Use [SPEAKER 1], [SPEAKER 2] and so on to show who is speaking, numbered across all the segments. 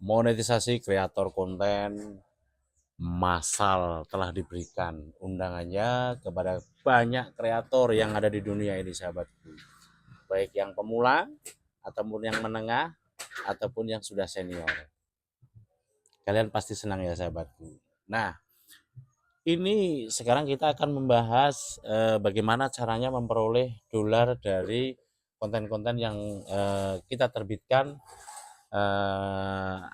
[SPEAKER 1] Monetisasi kreator konten massal telah diberikan undangannya kepada banyak kreator yang ada di dunia ini sahabatku. Baik yang pemula, ataupun yang menengah, ataupun yang sudah senior. Kalian pasti senang ya sahabatku. Nah, ini sekarang kita akan membahas bagaimana caranya memperoleh dolar dari konten-konten yang kita terbitkan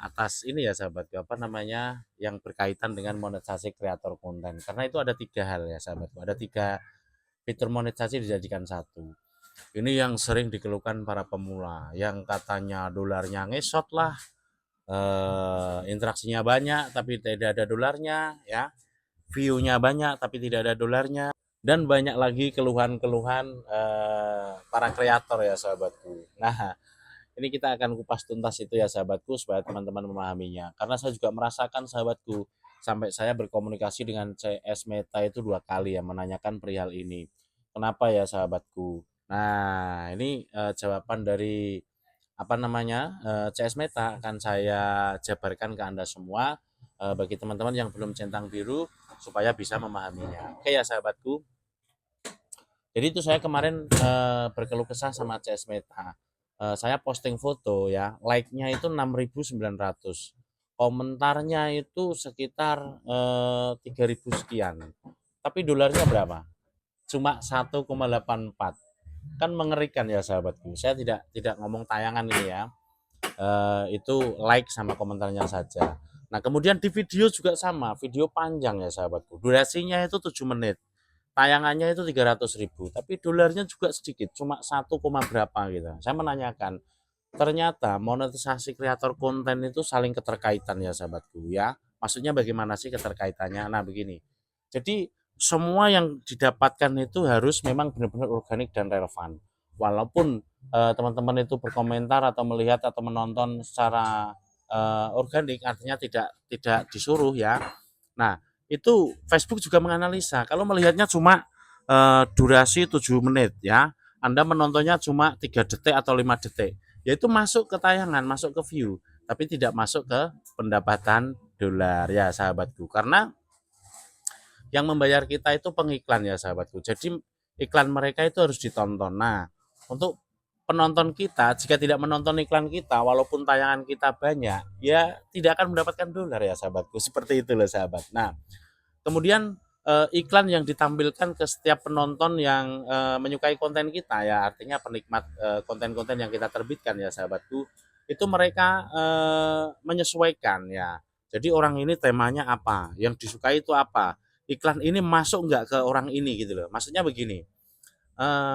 [SPEAKER 1] atas ini ya sahabat, apa namanya, yang berkaitan dengan monetisasi kreator konten. Karena itu ada 3 hal ya sahabatku, ada 3 fitur monetisasi dijadikan satu. Ini yang sering dikeluhkan para pemula, yang katanya dolarnya ngesot lah, interaksinya banyak tapi tidak ada dolarnya ya, view-nya banyak tapi tidak ada dolarnya, dan banyak lagi keluhan-keluhan para kreator ya sahabatku. Nah, ini kita akan kupas tuntas itu ya sahabatku supaya teman-teman memahaminya. Karena saya juga merasakan sahabatku, sampai saya berkomunikasi dengan CS Meta itu 2 kali ya menanyakan perihal ini. Kenapa ya sahabatku? Nah, ini jawaban dari apa namanya CS Meta akan saya jabarkan ke Anda semua, bagi teman-teman yang belum centang biru supaya bisa memahaminya. Oke ya sahabatku. Jadi itu saya kemarin berkeluh kesah sama CS Meta. Saya posting foto ya, like-nya itu 6.900, komentarnya itu sekitar 3.000 sekian. Tapi dolarnya berapa? Cuma 1,84. Kan mengerikan ya sahabatku. Saya tidak ngomong tayangan ini ya. Itu like sama komentarnya saja. Nah, kemudian di video juga sama, video panjang ya sahabatku. Durasinya itu 7 menit. Tayangannya itu 300.000, tapi dolarnya juga sedikit, cuma 1, berapa gitu. Saya menanyakan, ternyata monetisasi kreator konten itu saling keterkaitan ya sahabatku ya. Maksudnya bagaimana sih keterkaitannya? Nah begini, jadi semua yang didapatkan itu harus memang benar-benar organik dan relevan. Walaupun teman-teman itu berkomentar atau melihat atau menonton secara organik, artinya tidak disuruh ya. Nah, itu Facebook juga menganalisa. Kalau melihatnya cuma durasi 7 menit ya, Anda menontonnya cuma 3 detik atau 5 detik, yaitu masuk ke tayangan, masuk ke view, tapi tidak masuk ke pendapatan dolar ya sahabatku. Karena yang membayar kita itu pengiklan ya sahabatku. Jadi iklan mereka itu harus ditonton. Nah, untuk penonton kita jika tidak menonton iklan kita walaupun tayangan kita banyak, ya tidak akan mendapatkan dolar ya sahabatku. Seperti itu loh sahabat. Nah, kemudian iklan yang ditampilkan ke setiap penonton yang menyukai konten kita ya, artinya penikmat konten-konten yang kita terbitkan ya sahabatku, itu mereka menyesuaikan ya. Jadi orang ini temanya apa, yang disukai itu apa, iklan ini masuk nggak ke orang ini gitu loh. Maksudnya begini,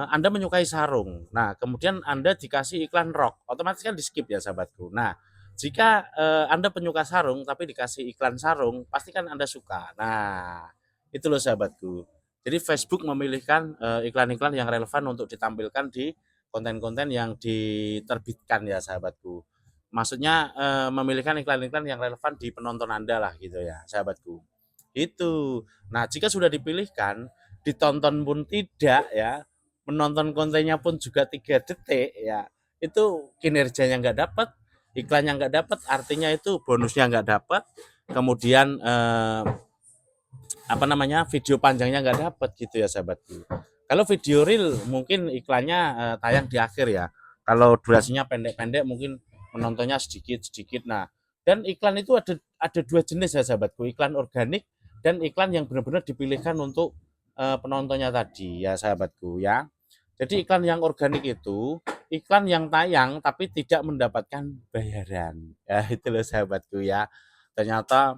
[SPEAKER 1] Anda menyukai sarung, nah kemudian Anda dikasih iklan rok, otomatis kan di skip ya sahabatku. Nah, jika Anda penyuka sarung tapi dikasih iklan sarung, pasti kan Anda suka. Nah, itu loh sahabatku. Jadi Facebook memilihkan iklan-iklan yang relevan untuk ditampilkan di konten-konten yang diterbitkan ya sahabatku. Maksudnya memilihkan iklan-iklan yang relevan di penonton Anda lah gitu ya sahabatku. Itu. Nah, jika sudah dipilihkan, ditonton pun tidak ya, menonton kontennya pun juga 3 detik ya, itu kinerjanya nggak dapat, iklannya nggak dapat, artinya itu bonusnya nggak dapat, kemudian apa namanya, video panjangnya nggak dapat gitu ya sahabatku. Kalau video real mungkin iklannya tayang di akhir ya, kalau durasinya pendek-pendek mungkin menontonnya sedikit-sedikit. Nah, dan iklan itu ada 2 jenis ya sahabatku, iklan organik dan iklan yang benar-benar dipilihkan untuk penontonnya tadi ya sahabatku ya. Jadi iklan yang organik itu iklan yang tayang tapi tidak mendapatkan bayaran. Ya itu loh sahabatku ya. Ternyata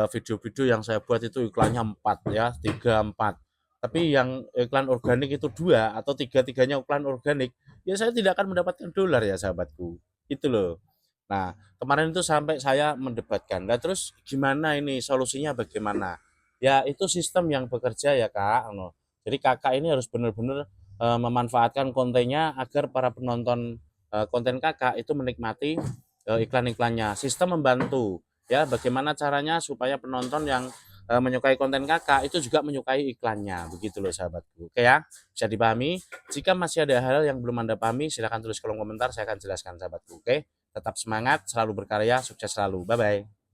[SPEAKER 1] video-video yang saya buat itu iklannya 4 ya, 3 4. Tapi yang iklan organik itu 2 atau 3-tiganya iklan organik, ya saya tidak akan mendapatkan dolar ya sahabatku. Itu loh. Nah, kemarin itu sampai saya mendebatkan. Nah, terus gimana ini solusinya bagaimana? Ya itu sistem yang bekerja ya Kak. Jadi Kakak ini harus benar-benar memanfaatkan kontennya agar para penonton konten Kakak itu menikmati iklan-iklannya. Sistem membantu ya, bagaimana caranya supaya penonton yang menyukai konten Kakak itu juga menyukai iklannya. Begitu loh sahabatku. Oke ya, bisa dipahami. Jika masih ada hal yang belum Anda pahami, silahkan tulis kolom komentar, saya akan jelaskan sahabatku. Oke. Tetap semangat, selalu berkarya, sukses selalu. Bye bye.